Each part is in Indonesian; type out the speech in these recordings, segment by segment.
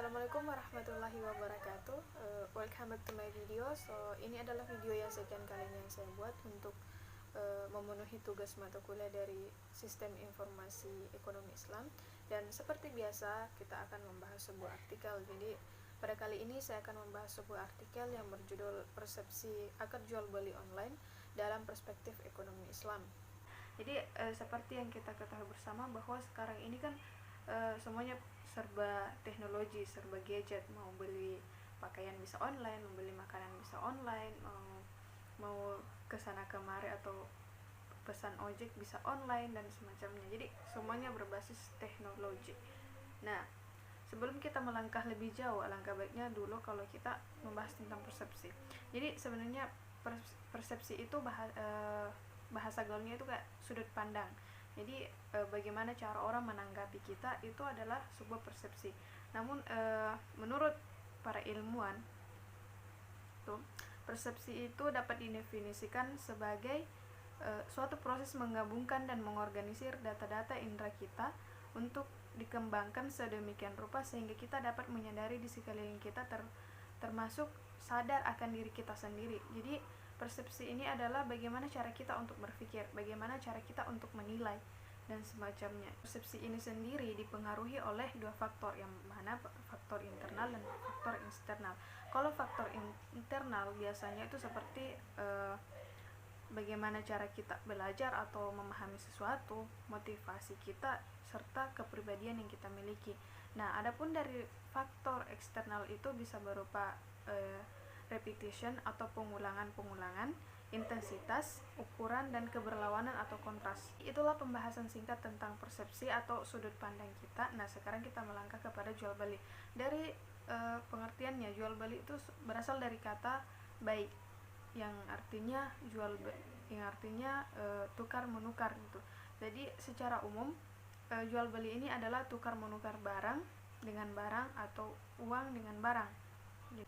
Assalamualaikum warahmatullahi wabarakatuh. Welcome back to my video. So ini adalah video yang sekian kalinya yang saya buat untuk memenuhi tugas mata kuliah dari Sistem Informasi Ekonomi Islam. Dan seperti biasa kita akan membahas sebuah artikel. Jadi pada kali ini saya akan membahas sebuah artikel yang berjudul Persepsi Akad Jual Beli Online dalam Perspektif Ekonomi Islam. Jadi seperti yang kita ketahui bersama bahwa sekarang ini kan semuanya serba teknologi, serba gadget. Mau beli pakaian bisa online, mau beli makanan bisa online, mau kesana kemari atau pesan ojek bisa online dan semacamnya. Jadi semuanya berbasis teknologi. Nah, sebelum kita melangkah lebih jauh, alangkah baiknya dulu kalau kita membahas tentang persepsi. Jadi sebenarnya persepsi itu bahasa gaulnya itu kayak sudut pandang. Jadi bagaimana cara orang menanggapi kita itu adalah sebuah persepsi. Namun menurut para ilmuwan, persepsi itu dapat didefinisikan sebagai suatu proses menggabungkan dan mengorganisir data-data indera kita untuk dikembangkan sedemikian rupa sehingga kita dapat menyadari di sekeliling kita termasuk sadar akan diri kita sendiri. Jadi persepsi ini adalah bagaimana cara kita untuk berpikir, bagaimana cara kita untuk menilai, dan semacamnya. Persepsi ini sendiri dipengaruhi oleh dua faktor, yang mana faktor internal dan faktor eksternal. Kalau faktor internal biasanya itu seperti bagaimana cara kita belajar atau memahami sesuatu, motivasi kita, serta kepribadian yang kita miliki. Nah, adapun dari faktor eksternal itu bisa berupa repetition atau pengulangan, intensitas, ukuran, dan keberlawanan atau kontras. Itulah pembahasan singkat tentang persepsi atau sudut pandang kita. Nah, sekarang kita melangkah kepada jual beli. Dari pengertiannya, jual beli itu berasal dari kata bai, yang artinya tukar menukar gitu. Jadi secara umum jual beli ini adalah tukar menukar barang dengan barang atau uang dengan barang.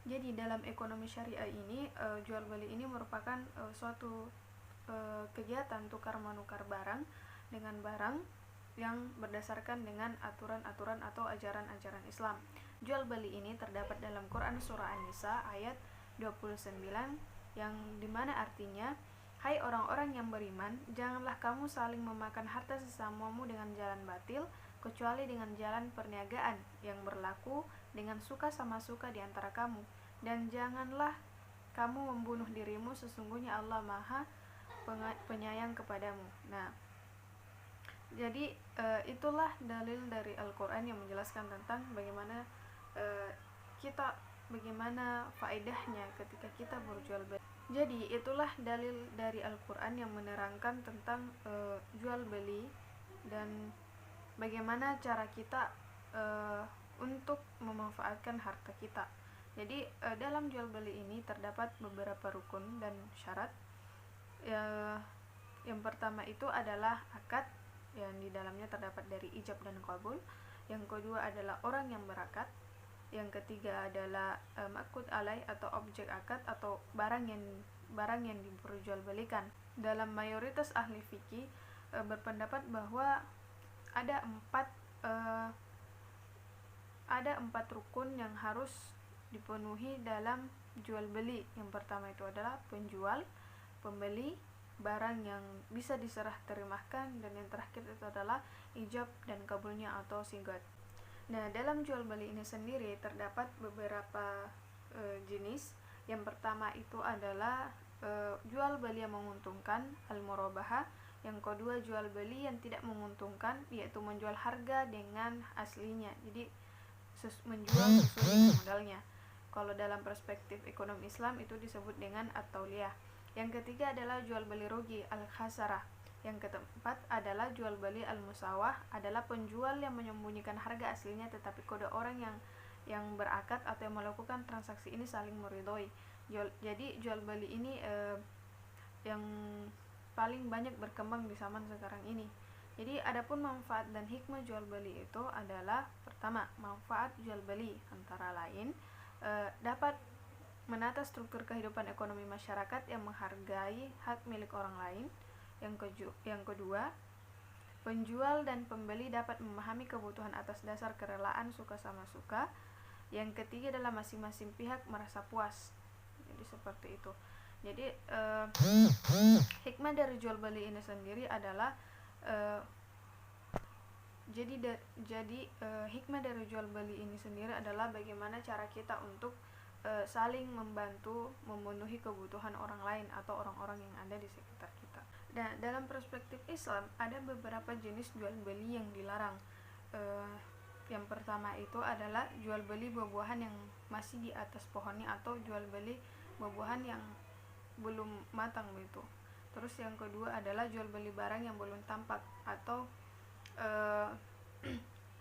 Jadi dalam ekonomi syariah ini jual beli ini merupakan suatu kegiatan tukar menukar barang dengan barang yang berdasarkan dengan aturan-aturan atau ajaran-ajaran Islam. Jual beli ini terdapat dalam Quran surah An-Nisa ayat 29 yang dimana artinya, hai orang-orang yang beriman, janganlah kamu saling memakan harta sesamamu dengan jalan batil, kecuali dengan jalan perniagaan yang berlaku dengan suka sama suka di antara kamu, dan janganlah kamu membunuh dirimu, sesungguhnya Allah Maha penyayang kepadamu. Nah, jadi itulah dalil dari Al-Quran yang menjelaskan tentang bagaimana bagaimana faedahnya ketika kita berjual beli. Jadi itulah dalil dari Al-Quran yang menerangkan tentang jual beli dan bagaimana cara kita untuk memanfaatkan harta kita. Jadi dalam jual beli ini terdapat beberapa rukun dan syarat. Yang pertama itu adalah akad, yang di dalamnya terdapat dari ijab dan qabul. Yang kedua adalah orang yang berakad. Yang ketiga adalah ma'qud alai atau objek akad atau barang yang diperjualbelikan. Dalam mayoritas ahli fikih berpendapat bahwa ada empat rukun yang harus dipenuhi dalam jual beli. Yang pertama itu adalah penjual, pembeli, barang yang bisa diserah terimakan, dan yang terakhir itu adalah ijab dan kabulnya atau sigat. Nah, dalam jual beli ini sendiri terdapat beberapa jenis. Yang pertama itu adalah jual beli yang menguntungkan, al-murabahah. Yang kedua, jual beli yang tidak menguntungkan, yaitu menjual harga dengan aslinya. Jadi menjual sesuai dengan modalnya. Kalau dalam perspektif ekonomi Islam itu disebut dengan at-tauliyah. Yang ketiga adalah jual beli rugi, al-khasarah. Yang keempat adalah jual beli al-musawah, adalah penjual yang menyembunyikan harga aslinya tetapi kode orang yang berakad atau yang melakukan transaksi ini saling meridhoi. Jadi jual beli ini yang paling banyak berkembang di zaman sekarang ini. Jadi adapun manfaat dan hikmah jual beli itu adalah, pertama, manfaat jual beli antara lain dapat menata struktur kehidupan ekonomi masyarakat yang menghargai hak milik orang lain. Yang kedua, penjual dan pembeli dapat memahami kebutuhan atas dasar kerelaan suka sama suka. Yang ketiga adalah masing-masing pihak merasa puas. Jadi seperti itu. Jadi hikmah dari jual beli ini sendiri adalah hikmah dari jual beli ini sendiri adalah bagaimana cara kita untuk saling membantu memenuhi kebutuhan orang lain atau orang-orang yang ada di sekitar kita. Dan dalam perspektif Islam ada beberapa jenis jual beli yang dilarang. Yang pertama itu adalah jual beli buah-buahan yang masih di atas pohonnya atau jual beli buah-buahan yang belum matang begitu. Terus yang kedua adalah jual beli barang yang belum tampak atau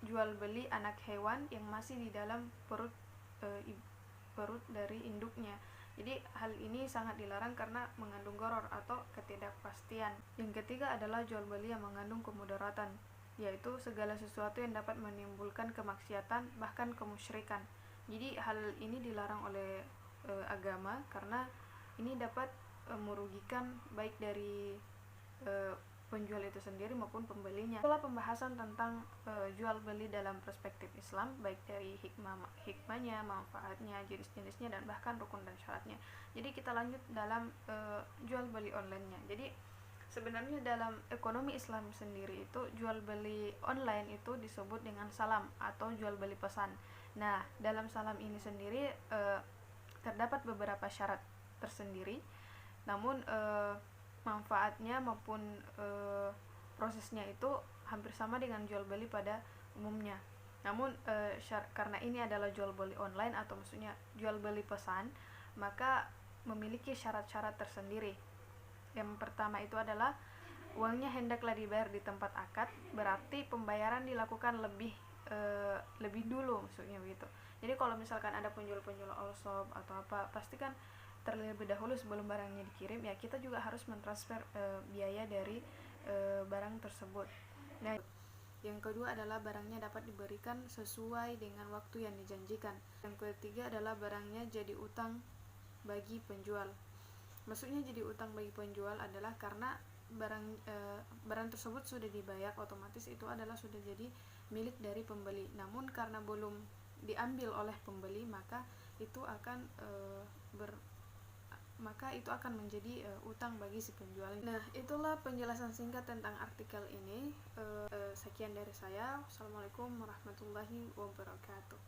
jual beli anak hewan yang masih di dalam perut dari induknya. Jadi hal ini sangat dilarang karena mengandung gharar atau ketidakpastian. Yang ketiga adalah jual beli yang mengandung kemudaratan, yaitu segala sesuatu yang dapat menimbulkan kemaksiatan bahkan kemusyrikan. Jadi hal ini dilarang oleh agama karena ini dapat merugikan baik dari penjual itu sendiri maupun pembelinya. Itulah pembahasan tentang jual beli dalam perspektif Islam, baik dari hikmahnya, manfaatnya, jenis-jenisnya, dan bahkan rukun dan syaratnya. Jadi kita lanjut dalam jual beli online-nya. Jadi sebenarnya dalam ekonomi Islam sendiri itu jual beli online itu disebut dengan salam atau jual beli pesan. Nah, dalam salam ini sendiri terdapat beberapa syarat tersendiri. Namun manfaatnya maupun prosesnya itu hampir sama dengan jual beli pada umumnya. Namun karena ini adalah jual beli online atau maksudnya jual beli pesan, maka memiliki syarat-syarat tersendiri. Yang pertama itu adalah uangnya hendaklah dibayar di tempat akad, berarti pembayaran dilakukan lebih dulu, maksudnya begitu. Jadi kalau misalkan ada penjual-penjual all shop atau apa, pasti kan terlebih dahulu sebelum barangnya dikirim ya kita juga harus mentransfer biaya dari barang tersebut. Nah, yang kedua adalah barangnya dapat diberikan sesuai dengan waktu yang dijanjikan. Yang ketiga adalah barangnya jadi utang bagi penjual. Maksudnya jadi utang bagi penjual adalah karena barang tersebut sudah dibayar, otomatis itu adalah sudah jadi milik dari pembeli. Namun karena belum diambil oleh pembeli, maka itu akan menjadi utang bagi si penjual. Nah, itulah penjelasan singkat tentang artikel ini. Sekian dari saya. Wassalamualaikum warahmatullahi wabarakatuh.